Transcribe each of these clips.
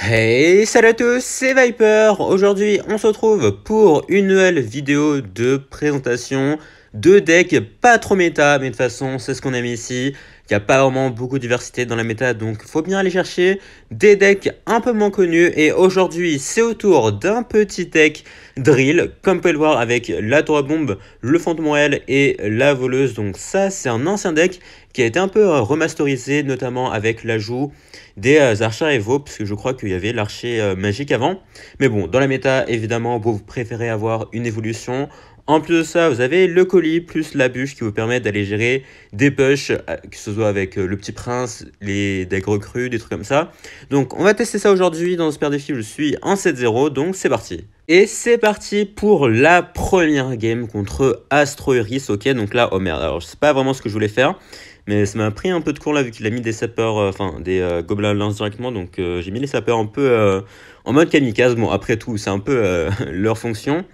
Hey, salut à tous, c'est Viper. Aujourd'hui, on se retrouve pour une nouvelle vidéo de présentation de decks pas trop méta, mais de toute façon, c'est ce qu'on aime ici. Il n'y a pas vraiment beaucoup de diversité dans la méta, donc faut bien aller chercher des decks un peu moins connus. Et aujourd'hui, c'est au tour d'un petit deck drill, comme vous pouvez le voir avec la tour à bombe, le fantôme réel et la voleuse. Donc ça, c'est un ancien deck qui a été un peu remasterisé, notamment avec l'ajout des archers Evo, parce que je crois qu'il y avait l'archer magique avant. Mais bon, dans la méta, évidemment, vous préférez avoir une évolution. En plus de ça, vous avez le colis plus la bûche qui vous permet d'aller gérer des push, que ce soit avec le petit prince, les decks recrues, des trucs comme ça. Donc on va tester ça aujourd'hui dans ce paire défi, je suis en 7-0, donc c'est parti. Et c'est parti pour la première game contre Astro Iris, ok, donc là, oh merde, alors je sais pas vraiment ce que je voulais faire. Mais ça m'a pris un peu de cours là, vu qu'il a mis des sapeurs, enfin des gobelins lance directement. Donc j'ai mis les sapeurs un peu en mode kamikaze. Bon, après tout, c'est un peu leur fonction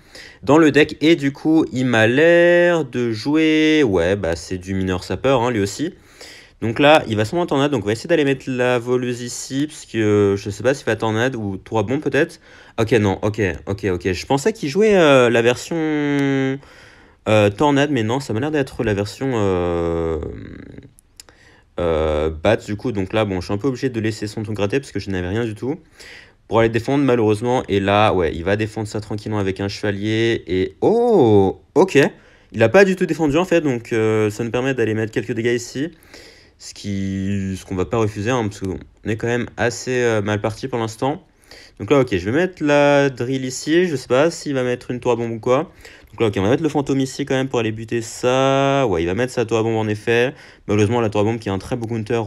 dans le deck. Et du coup, il m'a l'air de jouer. Ouais, bah c'est du mineur sapeur, hein, lui aussi. Donc là, il va sûrement en tornade. Donc on va essayer d'aller mettre la voleuse ici. Parce que je sais pas s'il va tornade ou 3 bombes peut-être. Ok, non, ok. Je pensais qu'il jouait la version. Tornade, mais non, ça m'a l'air d'être la version Bats du coup. Donc là, bon, je suis un peu obligé de laisser son ton gratter parce que je n'avais rien du tout pour aller défendre malheureusement. Et là, ouais, il va défendre ça tranquillement avec un chevalier. Et oh, ok. Il a pas du tout défendu en fait, donc ça nous permet d'aller mettre quelques dégâts ici. Ce qu'on va pas refuser, hein, parce qu'on est quand même assez mal parti pour l'instant. Donc là, ok, je vais mettre la drill ici. Je sais pas s'il va mettre une tour à bombe ou quoi. Donc là, ok, on va mettre le fantôme ici quand même pour aller buter ça. Ouais, il va mettre sa tour à bombe en effet. Malheureusement, la tour à bombe qui est un très beau counter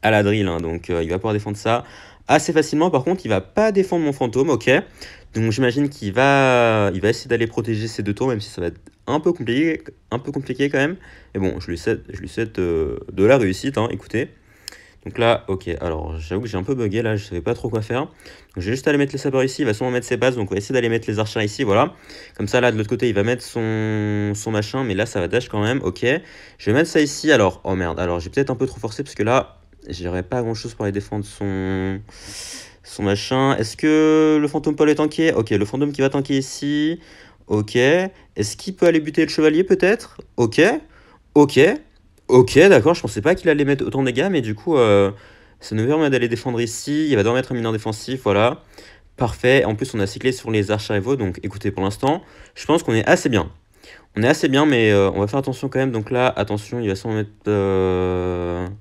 à la drill. Hein, donc il va pouvoir défendre ça assez facilement. Par contre, il va pas défendre mon fantôme, ok. Donc j'imagine il va essayer d'aller protéger ces deux tours, même si ça va être un peu compliqué quand même. Mais bon, je lui souhaite de la réussite, hein, écoutez. Donc là, ok, alors j'avoue que j'ai un peu bugué là, je savais pas trop quoi faire. Donc j'ai juste à aller mettre les sapeurs ici, il va sûrement mettre ses bases, donc on va essayer d'aller mettre les archers ici, voilà. Comme ça là, de l'autre côté, il va mettre son machin, mais là ça va dash quand même, ok. Je vais mettre ça ici, alors, oh merde, alors j'ai peut-être un peu trop forcé parce que là, j'aurais pas grand chose pour aller défendre son machin. Est-ce que le fantôme peut aller tanker? Ok, le fantôme qui va tanker ici, ok. Est-ce qu'il peut aller buter le chevalier peut-être? Ok, ok. Ok, d'accord, je pensais pas qu'il allait mettre autant de dégâts, mais du coup, ça nous permet d'aller défendre ici. Il va devoir mettre un mineur défensif, voilà. Parfait. En plus, on a cyclé sur les archers rivaux, donc écoutez, pour l'instant, je pense qu'on est assez bien. On est assez bien, mais on va faire attention quand même. Donc là, attention, il va sûrement mettre...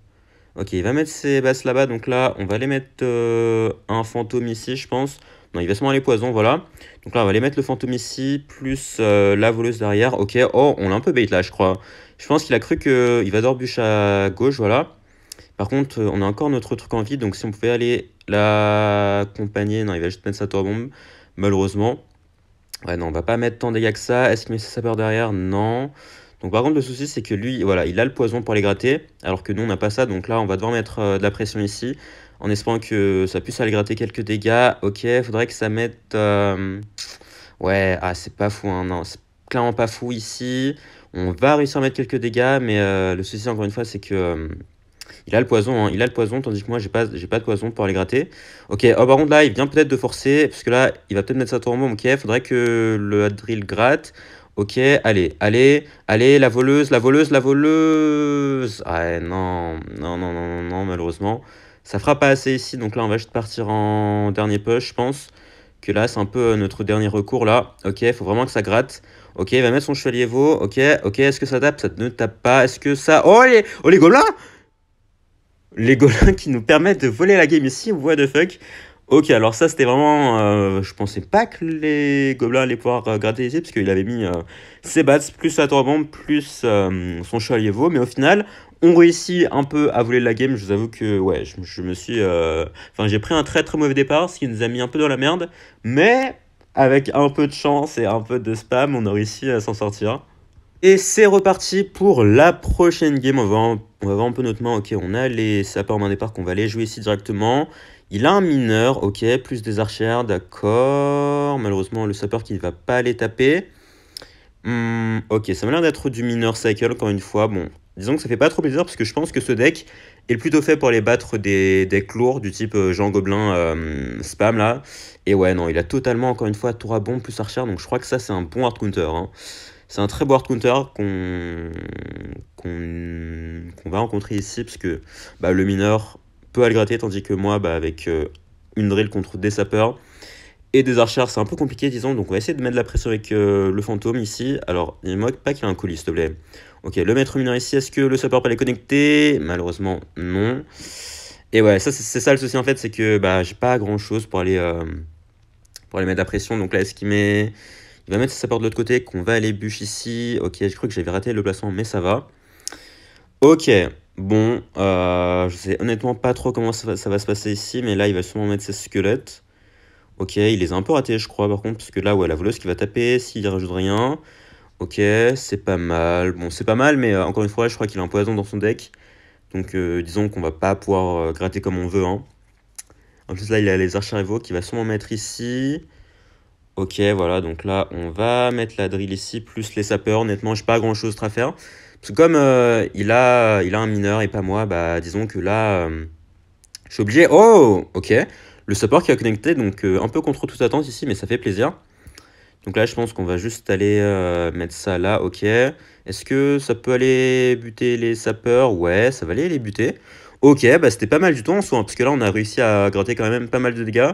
Ok, il va mettre ses basses là-bas, donc là, on va aller mettre un fantôme ici, je pense. Non, il va sûrement aller poison, voilà. Donc là, on va aller mettre le fantôme ici, plus la voleuse derrière. Ok, oh, on l'a un peu bait là, je crois. Je pense qu'il a cru qu'il va d'or bûche à gauche, voilà. Par contre, on a encore notre truc en vide, donc si on pouvait aller l'accompagner... Non, il va juste mettre sa tour à bombe, malheureusement. Ouais, non, on va pas mettre tant de dégâts que ça. Est-ce qu'il met ses sapeurs derrière? Non. Donc par contre, le souci, c'est que lui, voilà, il a le poison pour les gratter, alors que nous, on n'a pas ça. Donc là, on va devoir mettre de la pression ici, en espérant que ça puisse aller gratter quelques dégâts. Ok, faudrait que ça mette... Ouais, ah, c'est pas fou, hein, non, c'est clairement pas fou ici. On va réussir à mettre quelques dégâts, mais le souci, encore une fois, c'est que... il a le poison, hein, il a le poison, tandis que moi, j'ai pas de poison pour aller gratter. Ok, oh, par contre, là, il vient peut-être de forcer, parce que là, il va peut-être mettre sa tour en bombe. Ok, faudrait que le drill gratte. Ok, allez, la voleuse, la voleuse, la voleuse. Ah, non, malheureusement. Ça fera pas assez ici, donc là, on va juste partir en dernier push, je pense. Que là, c'est un peu notre dernier recours, là. Ok, faut vraiment que ça gratte. Ok, il va mettre son chevalier veau. Ok, est-ce que ça tape? Ça ne tape pas. Est-ce que ça... Oh, les gobelins! Les gobelins qui nous permettent de voler la game ici, what the fuck. Ok, alors ça c'était vraiment... je pensais pas que les gobelins allaient pouvoir gratter ici, parce qu'il avait mis ses bats, plus sa tour à bombe, plus son chevalier veau, mais au final, on réussit un peu à voler la game. Je vous avoue que, ouais, je me suis... Enfin, j'ai pris un très très mauvais départ, ce qui nous a mis un peu dans la merde, mais avec un peu de chance et un peu de spam, on a réussi à s'en sortir. Et c'est reparti pour la prochaine game. On va voir un peu notre main. Ok, on a les sapeurs en main départ qu'on va aller jouer ici directement. Il a un mineur, ok, plus des archères, d'accord. Malheureusement, le sapeur qui ne va pas aller taper. Ok, ça m'a l'air d'être du mineur cycle, encore une fois. Bon, disons que ça fait pas trop plaisir parce que je pense que ce deck est plutôt fait pour aller battre des decks lourds du type Jean Gobelin spam là. Et ouais, non, il a totalement, encore une fois, tour à bombe plus archer, donc je crois que ça c'est un bon hard counter, hein. C'est un très beau hard counter qu'on va rencontrer ici parce que bah, le mineur peut aller gratter, tandis que moi, bah, avec une drill contre des sapeurs et des archers, c'est un peu compliqué, disons. Donc, on va essayer de mettre de la pression avec le fantôme ici. Alors, dis-moi pas qu'il y a un colis, s'il te plaît. Ok, le maître mineur ici, est-ce que le sapeur peut les connecter? Malheureusement, non. Et ouais, ça, c'est ça le souci en fait, c'est que bah, j'ai pas grand chose pour aller mettre la pression. Donc là, est-ce qu'il met. Il va mettre ses sapeurs de l'autre côté, qu'on va aller bûche ici. Ok, je crois que j'avais raté le placement, mais ça va. Ok, bon, je sais honnêtement pas trop comment ça va se passer ici, mais là, il va sûrement mettre ses squelettes. Ok, il les a un peu ratés, je crois, par contre, parce que là, ouais, la voleuse qui va taper, s'il rajoute rien. Ok, c'est pas mal. Bon, c'est pas mal, mais encore une fois, je crois qu'il a un poison dans son deck. Donc, disons qu'on va pas pouvoir gratter comme on veut, hein. En plus, là, il a les archers qui va sûrement mettre ici. Ok, voilà, donc là, on va mettre la drill ici, plus les sapeurs. Honnêtement, j'ai pas grand-chose à faire. Parce que comme il a un mineur et pas moi, bah, disons que là, je suis obligé... Oh, ok. Le support qui a connecté, donc un peu contre toute attente ici, mais ça fait plaisir. Donc là, je pense qu'on va juste aller mettre ça là, ok. Est-ce que ça peut aller buter les sapeurs? Ouais, ça va aller les buter. Ok, bah c'était pas mal du tout en soi, hein, parce que là, on a réussi à gratter quand même pas mal de dégâts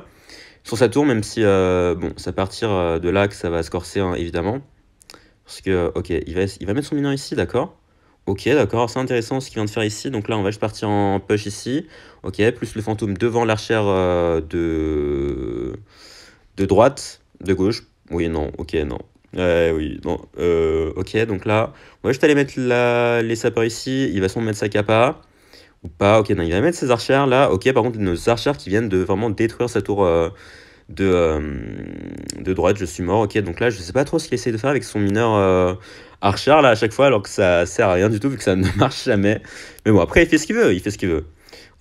sur sa tour, même si, bon, c'est à partir de là que ça va se corser, hein, évidemment. Parce que, ok, il va mettre son mineur ici, d'accord. Ok, d'accord, c'est intéressant ce qu'il vient de faire ici. Donc là, on va juste partir en push ici. Ok, plus le fantôme devant l'archer de droite, de gauche. Oui, non, ok, non. Oui, non. Ok, donc là, on va juste aller mettre les sapeurs ici. Il va sûrement mettre sa capa. Ou pas, ok, non, il va mettre ses archers là. Ok, par contre, nos archers qui viennent de vraiment détruire sa tour de, euh, de droite, je suis mort. Ok, donc là, je sais pas trop ce qu'il essaie de faire avec son mineur archer là à chaque fois, alors que ça sert à rien du tout vu que ça ne marche jamais. Mais bon, après, il fait ce qu'il veut, il fait ce qu'il veut.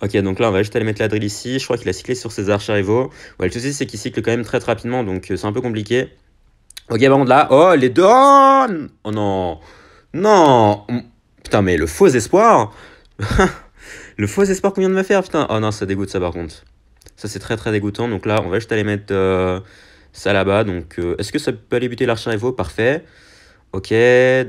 Ok, donc là, on va juste aller mettre la drill ici. Je crois qu'il a cyclé sur ses archers Evo. Ouais, le souci, c'est qu'il cycle quand même très rapidement, donc c'est un peu compliqué. Ok, par contre, là, oh, les deux. Oh non, non. Putain, mais le faux espoir. Le faux espoir qu'on vient de me faire, putain. Oh non, ça dégoûte ça par contre. Ça, c'est très dégoûtant. Donc là, on va juste aller mettre ça là-bas. Donc, est-ce que ça peut aller buter l'archer Evo? Parfait. Ok,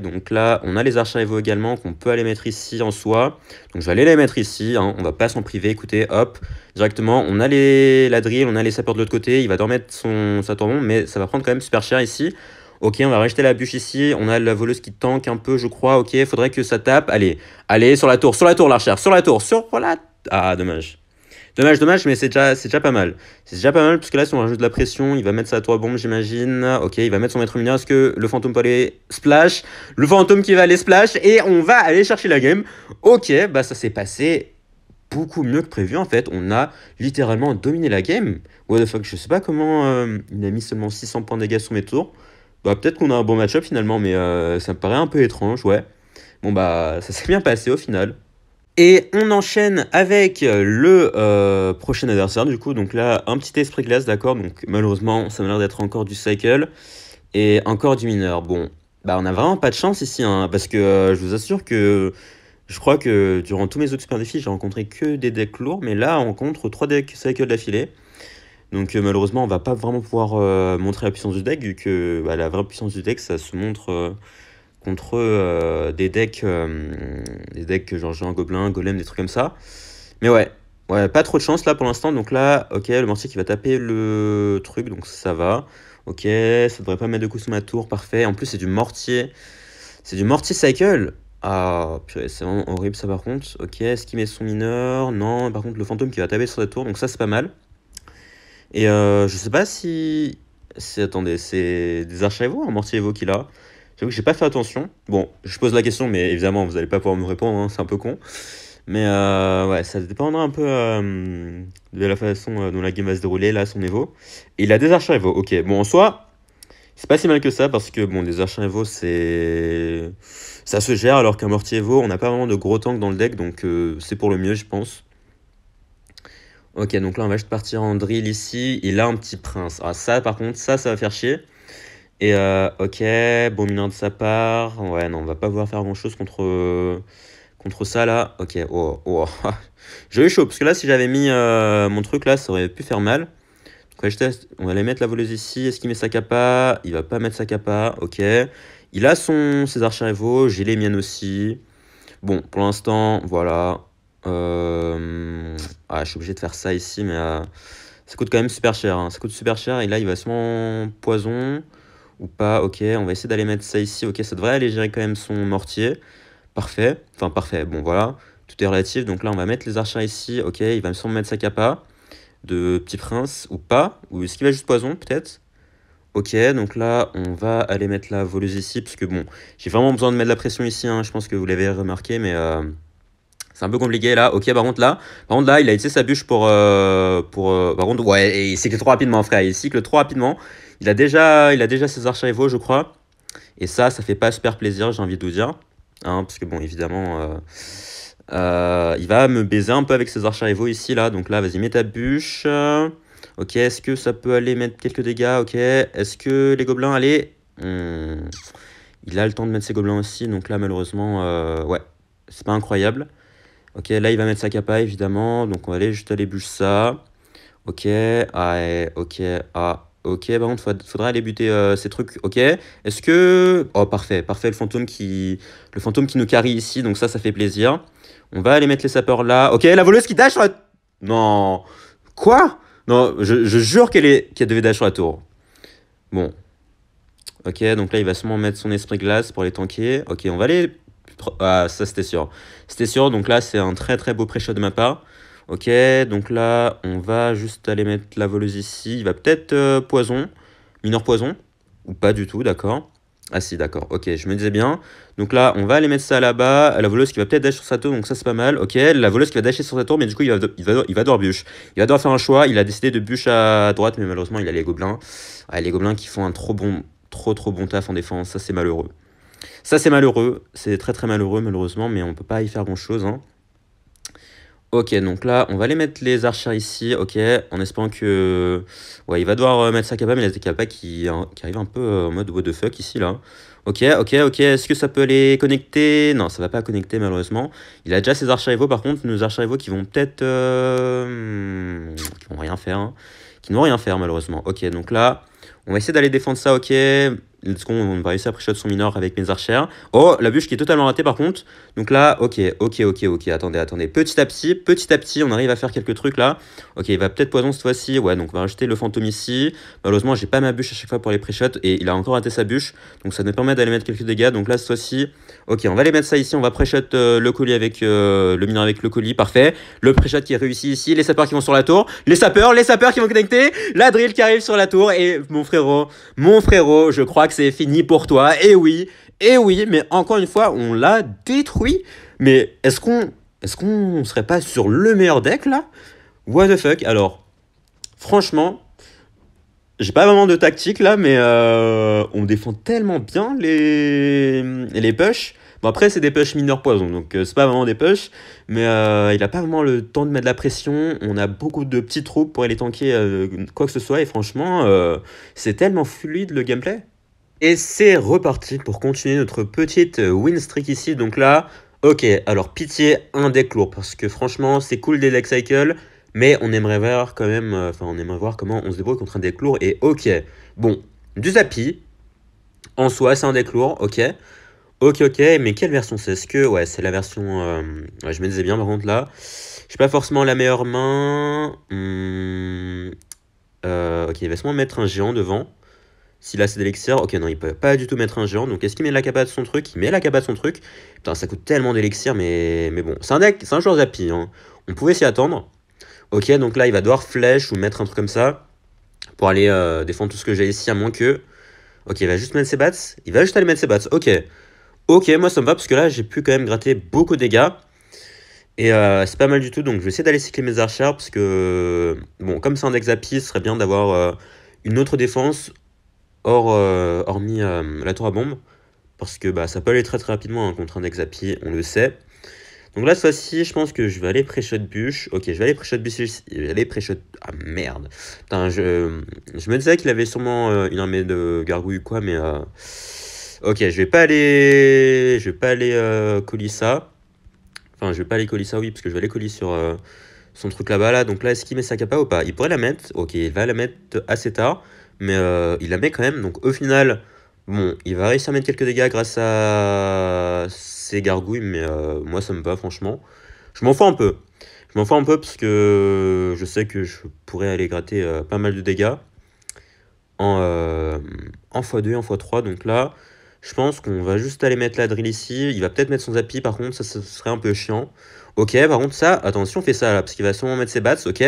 donc là, on a les archers Evo également qu'on peut aller mettre ici en soi. Donc, je vais aller les mettre ici, hein. On va pas s'en priver. Écoutez, hop, directement. On a la drill, on a les sapeurs de l'autre côté. Il va devoir mettre sa tour bombe, mais ça va prendre quand même super cher ici. Ok, on va rejeter la bûche ici. On a la voleuse qui tank un peu, je crois. Ok, faudrait que ça tape. Allez, allez, sur la tour, l'archer, sur la tour, sur la... Ah, dommage. Dommage, mais c'est déjà pas mal. C'est déjà pas mal, parce que là, si on rajoute de la pression, il va mettre sa tour bombe, j'imagine. Ok, il va mettre son maître mineur. Est-ce que le fantôme peut aller splash? Le fantôme qui va aller splash, et on va aller chercher la game. Ok, bah ça s'est passé beaucoup mieux que prévu, en fait. On a littéralement dominé la game. What the fuck, je sais pas comment il a mis seulement 600 points de dégâts sur mes tours. Bah peut-être qu'on a un bon match-up finalement, mais ça me paraît un peu étrange, ouais. Bon bah, ça s'est bien passé au final. Et on enchaîne avec le prochain adversaire du coup. Donc là, un petit esprit glace, d'accord. Donc malheureusement, ça m'a l'air d'être encore du cycle. Et encore du mineur. Bon, bah on a vraiment pas de chance ici, hein, parce que je vous assure que je crois que durant tous mes autres super défis, j'ai rencontré que des decks lourds. Mais là, on rencontre 3 decks cycle d'affilée. Donc malheureusement, on va pas vraiment pouvoir montrer la puissance du deck, vu que bah, la vraie puissance du deck, ça se montre contre des decks genre Géant Gobelin, Golem, des trucs comme ça. Mais ouais, pas trop de chance là pour l'instant. Donc là, ok, le mortier qui va taper le truc, donc ça va. Ok, ça devrait pas mettre de coups sur ma tour, parfait. En plus, c'est du mortier. C'est du mortier cycle. Ah, purée, c'est vraiment horrible ça par contre. Ok, est-ce qu'il met son mineur? Non, par contre, le fantôme qui va taper sur la tour, donc ça, c'est pas mal. Et je sais pas si... Attendez, c'est des archers Evo ou un mortier Evo qu'il a? J'avoue que j'ai pas fait attention. Bon, je pose la question, mais évidemment, vous allez pas pouvoir me répondre, hein, c'est un peu con. Mais ouais, ça dépendra un peu de la façon dont la game va se dérouler, là, son Evo. Et il a des archers Evo, ok. Bon, en soi, c'est pas si mal que ça, parce que, bon, des archers Evo, c'est... Ça se gère, alors qu'un mortier Evo, on n'a pas vraiment de gros tanks dans le deck, donc c'est pour le mieux, je pense. Ok, donc là, on va juste partir en drill ici. Il a un petit prince. Ah, ça, par contre, ça va faire chier. Et ok, bon mineur de sa part. Ouais, non, on va pas pouvoir faire grand-chose contre Contre ça, là. Ok, oh, oh. J'ai eu chaud, parce que là, si j'avais mis mon truc, là, ça aurait pu faire mal. Donc, je teste. On va aller mettre la voleuse ici. Est-ce qu'il met sa capa? Il va pas mettre sa capa. Ok. Il a ses archers-rivaux. J'ai les miennes aussi. Bon, pour l'instant, voilà. Je suis obligé de faire ça ici, mais ça coûte quand même super cher. Hein. Ça coûte super cher. Et là, il va sûrement poison ou pas. Ok, on va essayer d'aller mettre ça ici. Ok, ça devrait alléger quand même son mortier. Parfait. Enfin, parfait. Bon, voilà. Tout est relatif. Donc là, on va mettre les archers ici. Ok, il va sûrement mettre sa capa de Petit Prince ou pas. Ou est-ce qu'il va juste poison, peut-être? Ok, donc là, on va aller mettre la voleuse ici. Parce que bon, j'ai vraiment besoin de mettre de la pression ici. Hein. Je pense que vous l'avez remarqué, mais c'est un peu compliqué là. Ok, par contre là, il a utilisé sa bûche par contre, ouais, et il cycle trop rapidement, frère. Il cycle trop rapidement. Il a déjà ses archers-rivaux, je crois. Et ça fait pas super plaisir, j'ai envie de vous dire. Hein, parce que bon, évidemment, il va me baiser un peu avec ses archers-rivaux ici, là. Donc là, vas-y, mets ta bûche. Ok, est-ce que ça peut aller mettre quelques dégâts? Ok, est-ce que les gobelins, allez. Il a le temps de mettre ses gobelins aussi. Donc là, malheureusement, ouais, c'est pas incroyable. Ok, là, il va mettre sa capa, évidemment. Donc on va aller juste aller bûcher ça. Ok, ok, ok. Par contre, faudra aller buter ces trucs. Ok, est-ce que... Oh, parfait, parfait, le fantôme qui nous carry ici. Donc ça fait plaisir. On va aller mettre les sapeurs là. Ok, la voleuse qui dash sur la... Non. Quoi? Non, je jure qu'elle devait dash sur la tour. Bon. Ok, donc là, il va sûrement mettre son esprit glace pour les tanker. Ok, on va aller... Ah, ça, c'était sûr. C'était sûr, donc là, c'est un très très beau pré-shot de ma part. Ok, donc là, on va juste aller mettre la voleuse ici. Il va peut-être poison, mineur poison, ou pas du tout, d'accord. Ah si, d'accord, ok, je me disais bien. Donc là, on va aller mettre ça là-bas. La voleuse qui va peut-être dash sur sa tour, donc ça, c'est pas mal. Ok, la voleuse qui va dasher sur sa tour, mais du coup, il va devoir bûche. Il va devoir faire un choix. Il a décidé de bûche à droite, mais malheureusement, il a les gobelins. Ah, les gobelins qui font un trop bon taf en défense. Ça, c'est malheureux. Ça, c'est malheureux. C'est très très malheureux, malheureusement, mais on peut pas y faire grand-chose. Hein. Ok, donc là, on va aller mettre les archers ici, ok, en espérant que... Ouais, il va devoir mettre sa capa, mais il a des capas qui arrivent un peu en mode what the fuck ici, là. Ok, ok, ok, est-ce que ça peut les connecter? Non, ça va pas connecter, malheureusement. Il a déjà ses archers-rivaux, par contre, nos archers-rivaux qui vont peut-être... qui vont rien faire, hein. Qui ne vont rien faire, malheureusement. Ok, donc là, on va essayer d'aller défendre ça, ok. Let's go, on va réussir à pré-shot son mineur avec mes archers. Oh, la bûche qui est totalement ratée par contre. Donc là, ok. Attendez. Petit à petit, on arrive à faire quelques trucs là. Ok, il va peut-être poison cette fois-ci. Ouais, donc on va rajouter le fantôme ici. Malheureusement, j'ai pas ma bûche à chaque fois pour les pré-shots. Et il a encore raté sa bûche. Donc ça nous permet d'aller mettre quelques dégâts. Donc là, cette fois-ci, ok, on va aller mettre ça ici. On va pré-shot le colis avec le mineur avec le colis. Parfait. Le pré-shot qui est réussi ici. Les sapeurs qui vont sur la tour. Les sapeurs qui vont connecter. La drill qui arrive sur la tour. Et mon frérot, je crois que c'est fini pour toi. Et oui, mais encore une fois, on l'a détruit. Mais est-ce qu'on serait pas sur le meilleur deck là? What the fuck? Alors, franchement, j'ai pas vraiment de tactique là, mais on défend tellement bien les push. Bon, après, c'est des push mineurs poison, donc c'est pas vraiment des push. Mais il a pas vraiment le temps de mettre de la pression. On a beaucoup de petits troupes pour aller tanker quoi que ce soit. Et franchement, c'est tellement fluide le gameplay. Et c'est reparti pour continuer notre petite win streak ici. Donc là, ok, alors pitié, un deck lourd. Parce que franchement, c'est cool des deck cycle. Mais on aimerait voir quand même, on aimerait voir comment on se débrouille contre un deck lourd. Et ok, bon, du Zappy, en soi, c'est un deck lourd, ok. Ok, mais quelle version c'est? Est-ce que, ouais, c'est la version, ouais, je me disais bien par contre là. J'ai pas forcément la meilleure main. Ok, il va sûrement mettre un géant devant. S'il a assez d'élixir, ok, non, il peut pas du tout mettre un géant. Donc, est-ce qu'il met la capa de son truc? Il met la capa de son truc. Putain, ça coûte tellement d'élixir, mais bon. C'est un deck, c'est un joueur Zappy. Hein. On pouvait s'y attendre. Ok, donc là, il va devoir flèche ou mettre un truc comme ça pour aller défendre tout ce que j'ai ici, à moins que... Ok, il va juste mettre ses bats. Il va juste aller mettre ses bats. Ok, moi, ça me va, parce que là, j'ai pu quand même gratter beaucoup de dégâts. Et c'est pas mal du tout, donc je vais essayer d'aller cycler mes archers, parce que... Bon, comme c'est un deck Zappy, ce serait bien d'avoir une autre défense hormis la tour à bombe, parce que bah, ça peut aller très très rapidement hein, contre un deck Zappy, on le sait. Donc là, cette fois-ci, je pense que je vais aller pré-shot bûche. Ok, je vais aller pré-shot bûche, je vais aller pré-shot... Ah merde. Putain, je me disais qu'il avait sûrement une armée de gargouilles ou quoi, mais... Ok, je vais pas aller coller ça. Enfin, je vais pas aller coller ça, oui, parce que je vais aller coller sur son truc là-bas, là. Donc là, est-ce qu'il met sa capa ou pas? Il pourrait la mettre. Ok, il va la mettre assez tard. Mais il la met quand même. Donc au final, bon, il va réussir à mettre quelques dégâts grâce à ses gargouilles. Mais moi, ça me va, franchement. Je m'en fous un peu. Je m'en fous un peu parce que je sais que je pourrais aller gratter pas mal de dégâts en x2 et en x3. Donc là, je pense qu'on va juste aller mettre la drill ici. Il va peut-être mettre son zappy, par contre, ça serait un peu chiant. Ok, par contre, ça, attention, on fait ça là, parce qu'il va sûrement mettre ses bats, ok.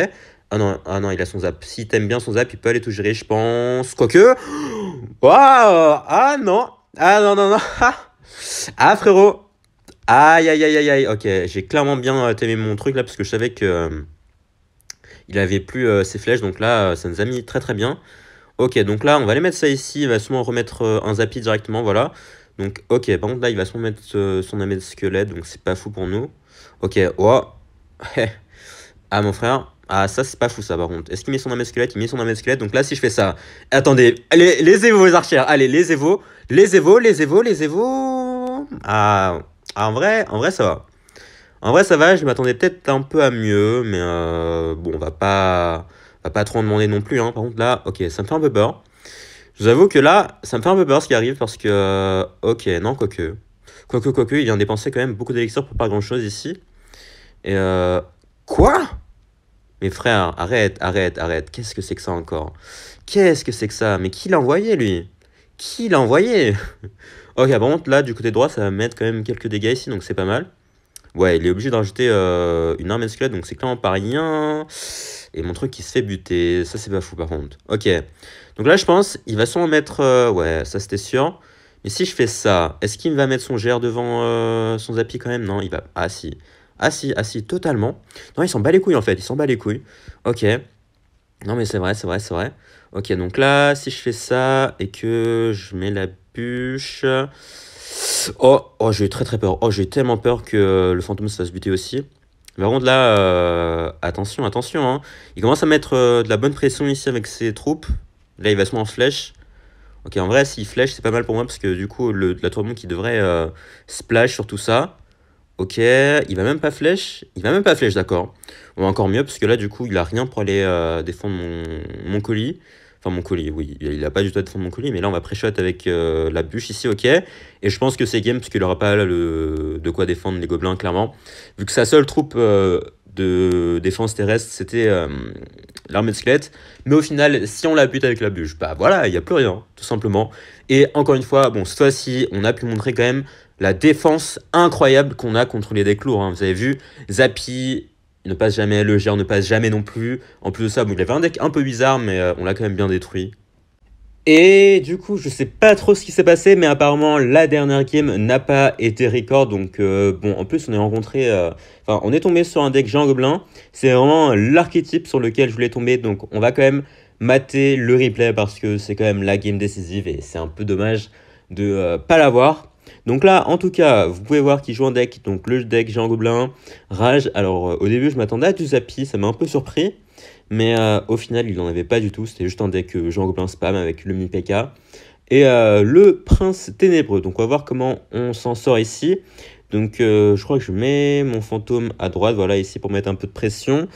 Ah non, il a son zap. Si t'aimes bien son zap, il peut aller tout gérer, je pense. Quoique. Waouh! Ah non! Ah non, non, non! Ah frérot! Aïe, aïe, aïe, aïe, aïe. Ok, j'ai clairement bien aimé mon truc là, parce que je savais que il avait plus ses flèches, donc là, ça nous a mis très très bien. Ok, donc là, on va aller mettre ça ici. Il va sûrement remettre un zappy directement, voilà. Donc, ok, par contre, là, il va sûrement mettre son amé de squelette, donc c'est pas fou pour nous. Ok, oh. Ah, mon frère. Ah, ça, c'est pas fou, ça, par contre. Est-ce qu'il met son amé de squelette? Il met son amé de squelette. Donc là, si je fais ça... Attendez, allez, les évos, les archères. Allez, les évos. Les évos, les évos, les évos. En vrai, ça va. En vrai, ça va. Je m'attendais peut-être un peu à mieux, mais bon, on va pas trop en demander non plus, hein. Par contre, là, ok, ça me fait un peu peur. Je vous avoue que là, ça me fait un peu peur ce qui arrive parce que... ok, non, quoique. Quoique, il vient dépenser quand même beaucoup d'élixir pour pas grand-chose ici. Et quoi? Mes frères, arrête, arrête, arrête. Qu'est-ce que c'est que ça encore? Qu'est-ce que c'est que ça? Mais qui l'a envoyé, lui? Qui l'a envoyé? Ok, par contre, là, du côté droit, ça va mettre quand même quelques dégâts ici, donc c'est pas mal. Ouais, il est obligé de rajouter une arme squelette, donc c'est clairement pas rien. Et mon truc qui se fait buter, ça c'est pas fou par contre. Ok, donc là je pense, il va sûrement mettre... ouais, ça c'était sûr. Mais si je fais ça, est-ce qu'il va mettre son GR devant son Zappy quand même? Non, il va... Ah si. Ah si, ah si, totalement. Non, il s'en bat les couilles en fait, il s'en bat les couilles. Ok. Non mais c'est vrai, c'est vrai, c'est vrai. Ok, donc là, si je fais ça et que je mets la bûche... Oh, j'ai eu très très peur. Oh, j'ai eu tellement peur que le fantôme se fasse buter aussi. Mais par contre là, attention, attention, hein. Il commence à mettre de la bonne pression ici avec ses troupes. Là, il va se mettre en flèche. Ok, en vrai, s'il flèche, c'est pas mal pour moi parce que du coup, la tourmente qui devrait splash sur tout ça. Ok, il va même pas flèche. Il va même pas flèche, d'accord. Bon, encore mieux parce que là, du coup, il a rien pour aller défendre mon colis. Enfin, mon colis, oui. Il a pas du tout à défendre mon colis. Mais là, on va pré-shot avec la bûche ici, ok. Et je pense que c'est game parce qu'il aura pas là, de quoi défendre les gobelins, clairement. Vu que sa seule troupe de défense terrestre, c'était l'armée de squelettes. Mais au final, si on la bute avec la bûche, bah voilà, il n'y a plus rien, tout simplement. Et encore une fois, bon, cette fois-ci, on a pu montrer quand même la défense incroyable qu'on a contre les decks lourds, hein. Vous avez vu, Zappy ne passe jamais, le GR ne passe jamais non plus. En plus de ça, bon, il avait un deck un peu bizarre, mais on l'a quand même bien détruit. Et du coup, je sais pas trop ce qui s'est passé, mais apparemment, la dernière game n'a pas été record. Donc, bon, en plus, on est rencontré... Enfin, on est tombé sur un deck Géant Gobelin. C'est vraiment l'archétype sur lequel je voulais tomber. Donc, on va quand même mater le replay parce que c'est quand même la game décisive et c'est un peu dommage de pas l'avoir. Donc là, en tout cas, vous pouvez voir qu'il joue un deck. Donc, le deck Géant Gobelin, Rage. Alors, au début, je m'attendais à du Zappy. Ça m'a un peu surpris. Mais au final, il n'en avait pas du tout. C'était juste un deck Géant Gobelin spam avec le mini-PK. Et le Prince Ténébreux. Donc on va voir comment on s'en sort ici. Donc je crois que je mets mon fantôme à droite. Voilà, ici pour mettre un peu de pression.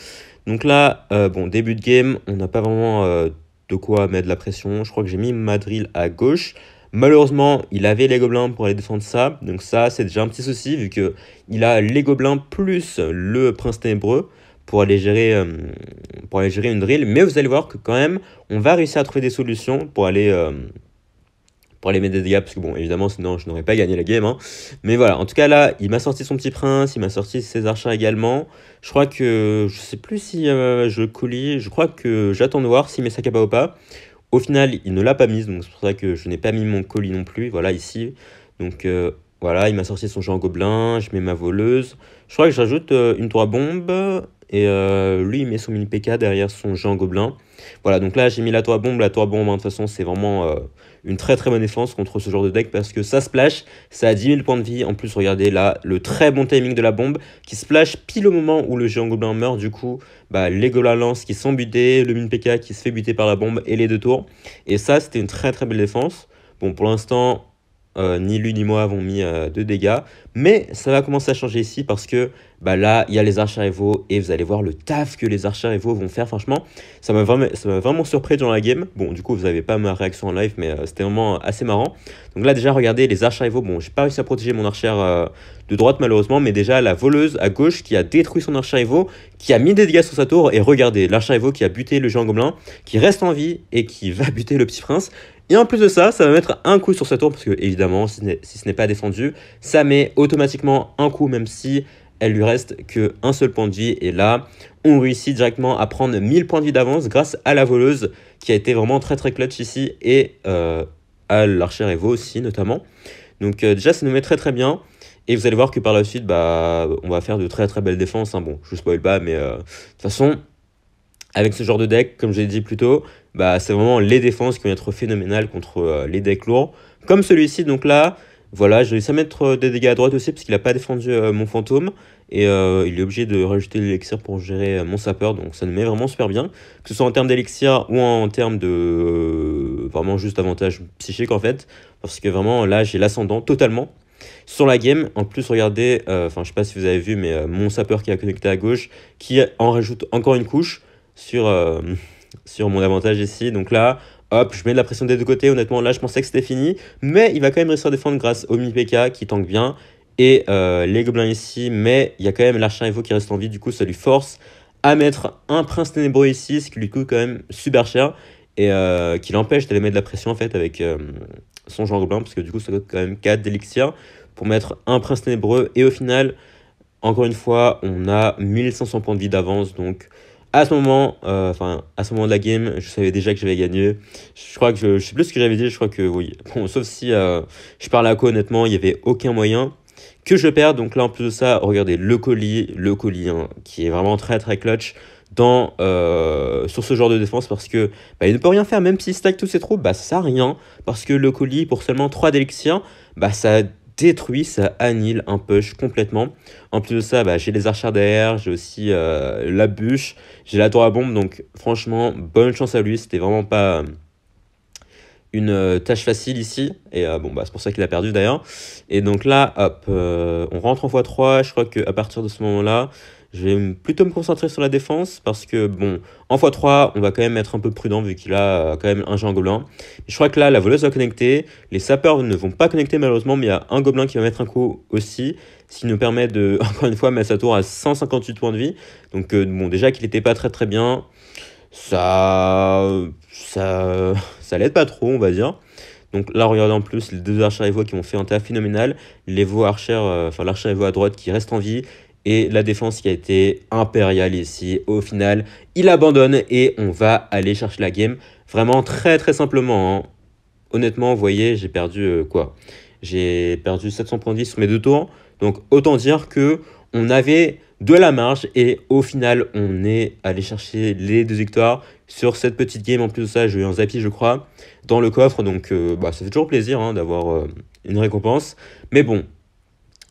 Donc là, bon, début de game, on n'a pas vraiment de quoi mettre de la pression. Je crois que j'ai mis ma drill à gauche. Malheureusement, il avait les gobelins pour aller défendre ça. Donc ça, c'est déjà un petit souci vu qu'il a les gobelins plus le Prince Ténébreux pour aller gérer une drill. Mais vous allez voir que quand même, on va réussir à trouver des solutions pour aller mettre des dégâts. Parce que bon, évidemment, sinon, je n'aurais pas gagné la game, hein. Mais voilà, en tout cas, là, il m'a sorti son petit prince, il m'a sorti ses archers également. Je crois que, je sais plus si je colis, je crois que j'attends de voir s'il met sa capa ou pas. Au final, il ne l'a pas mise, donc c'est pour ça que je n'ai pas mis mon colis non plus. Voilà, ici. Donc voilà, il m'a sorti son géant gobelin, je mets ma voleuse. Je crois que j'ajoute une 3 bombe. Et lui, il met son mini PK derrière son géant gobelin. Voilà, donc là, j'ai mis la tour bombe. La tour bombe, hein, de toute façon, c'est vraiment une très très bonne défense contre ce genre de deck parce que ça splash, ça a 10 000 points de vie. En plus, regardez là, le très bon timing de la bombe qui splash pile au moment où le géant gobelin meurt. Du coup, bah, les gobelins lance qui sont butés, le mini PK qui se fait buter par la bombe et les deux tours. Et ça, c'était une très très belle défense. Bon, pour l'instant, ni lui ni moi avons mis de dégâts. Mais ça va commencer à changer ici parce que bah là, il y a les archers rivaux et vous allez voir le taf que les archers rivaux vont faire. Franchement, ça m'a vraiment surpris dans la game. Bon, du coup, vous n'avez pas ma réaction en live, mais c'était vraiment assez marrant. Donc là, déjà, regardez les archers rivaux. Bon, j'ai pas réussi à protéger mon archer de droite, malheureusement, mais déjà, la voleuse à gauche qui a détruit son archer rivaux, qui a mis des dégâts sur sa tour. Et regardez, l'archer rivaux qui a buté le géant gobelin, qui reste en vie et qui va buter le petit prince. Et en plus de ça, ça va mettre un coup sur sa tour, parce que évidemment, si ce n'est pas défendu, ça met automatiquement un coup, même si elle lui reste qu'un seul point de vie. Et là, on réussit directement à prendre 1000 points de vie d'avance grâce à la voleuse qui a été vraiment très très clutch ici et à l'archer Evo aussi notamment. Donc déjà, ça nous met très très bien. Et vous allez voir que par la suite, bah, on va faire de très très belles défenses. Hein. Bon, je spoil pas, mais de toute façon, avec ce genre de deck, comme je l'ai dit plus tôt, bah, c'est vraiment les défenses qui vont être phénoménales contre les decks lourds. Comme celui-ci, donc là, voilà, je vais essayer de mettre des dégâts à droite aussi parce qu'il n'a pas défendu mon fantôme. Et il est obligé de rajouter l'élixir pour gérer mon sapeur. Donc ça nous met vraiment super bien. Que ce soit en termes d'élixir ou en termes de vraiment juste avantage psychique en fait. Parce que vraiment là j'ai l'ascendant totalement sur la game. En plus regardez, enfin je sais pas si vous avez vu mais mon sapeur qui a connecté à gauche qui en rajoute encore une couche sur, sur mon avantage ici. Donc là, hop, je mets de la pression des deux côtés. Honnêtement, là, je pensais que c'était fini. Mais il va quand même réussir à défendre grâce au Mi-PK qui tank bien. Et les gobelins ici. Mais il y a quand même l'archer Evo qui reste en vie. Du coup, ça lui force à mettre un prince ténébreux ici. Ce qui lui coûte quand même super cher. Et qui l'empêche d'aller mettre de la pression en fait avec son genre gobelin. Parce que du coup, ça coûte quand même 4 d'élixir pour mettre un prince ténébreux. Et au final, encore une fois, on a 1500 points de vie d'avance. Donc à ce moment, à ce moment de la game, je savais déjà que j'avais gagné. Je crois que je sais plus ce que j'avais dit. Je crois que oui. Bon, sauf si je parle à quoi honnêtement, il n'y avait aucun moyen que je perde. Donc là, en plus de ça, regardez le colis hein, qui est vraiment très très clutch sur ce genre de défense parce que bah, il ne peut rien faire. Même s'il stack tous ses troupes, bah ça sert à rien parce que le colis pour seulement 3 d'élixir, bah ça détruit, ça annule un push complètement. En plus de ça, bah, j'ai les archers derrière, j'ai aussi la bûche, j'ai la tour à bombe. Donc franchement, bonne chance à lui. C'était vraiment pas une tâche facile ici. Et bon, bah, c'est pour ça qu'il a perdu d'ailleurs. Et donc là, hop, on rentre en x3. Je crois qu'à partir de ce moment-là, je vais plutôt me concentrer sur la défense parce que, bon, en x3, on va quand même être un peu prudent vu qu'il a quand même un géant gobelin. Je crois que là, la voleuse va connecter. Les sapeurs ne vont pas connecter malheureusement, mais il y a un gobelin qui va mettre un coup aussi. Ce qui nous permet de, encore une fois, mettre sa tour à 158 points de vie. Donc, bon, déjà qu'il n'était pas très très bien, ça l'aide pas trop, on va dire. Donc là, regardez en plus les deux archers Evo qui ont fait un taf phénoménal. L'Evo archer, l'archer Evo à droite qui reste en vie. Et la défense qui a été impériale ici. Au final, il abandonne et on va aller chercher la game. Vraiment très très simplement. Hein. Honnêtement, vous voyez, j'ai perdu quoi? J'ai perdu 700 points de vie sur mes deux tours. Donc autant dire que on avait de la marge et au final, on est allé chercher les 2 victoires sur cette petite game. En plus de ça, j'ai eu un Zappy, je crois, dans le coffre. Donc bah, ça fait toujours plaisir hein, d'avoir une récompense. Mais bon,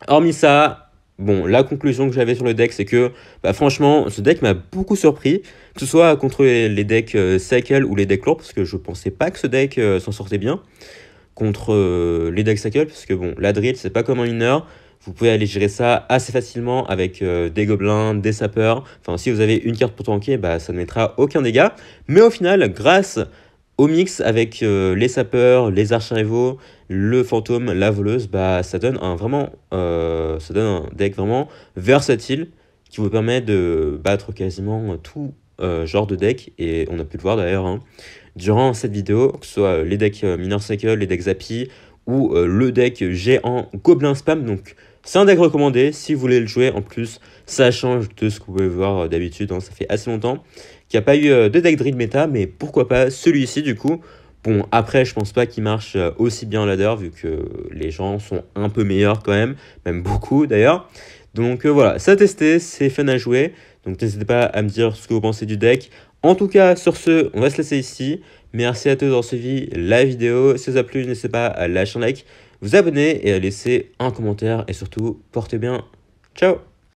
hormis ça, bon, la conclusion que j'avais sur le deck, c'est que bah, franchement, ce deck m'a beaucoup surpris, que ce soit contre les decks Cycle ou les decks lourds, parce que je pensais pas que ce deck s'en sortait bien contre les decks Cycle, parce que bon, la drill, c'est pas comme un mineur. Vous pouvez aller gérer ça assez facilement avec des gobelins, des sapeurs. Enfin, si vous avez une carte pour tanker, bah, ça ne mettra aucun dégât. Mais au final, grâce au mix avec les sapeurs, les archers Evo, le fantôme, la voleuse, bah, ça donne ça donne un deck vraiment versatile qui vous permet de battre quasiment tout genre de deck. Et on a pu le voir d'ailleurs hein, durant cette vidéo, que ce soit les decks Minor Cycle, les decks Zappy ou le deck géant Gobelin Spam. Donc c'est un deck recommandé si vous voulez le jouer. En plus, ça change de ce que vous pouvez voir d'habitude. Hein. Ça fait assez longtemps qu'il n'y a pas eu de deck drill méta, mais pourquoi pas celui-ci du coup. Bon, après, je pense pas qu'il marche aussi bien en ladder, vu que les gens sont un peu meilleurs quand même beaucoup d'ailleurs. Donc voilà, ça a testé, c'est fun à jouer. Donc n'hésitez pas à me dire ce que vous pensez du deck. En tout cas, sur ce, on va se laisser ici. Merci à tous d'avoir suivi la vidéo. Si ça vous a plu, n'hésitez pas à lâcher un like, vous abonner et à laisser un commentaire. Et surtout, portez bien. Ciao!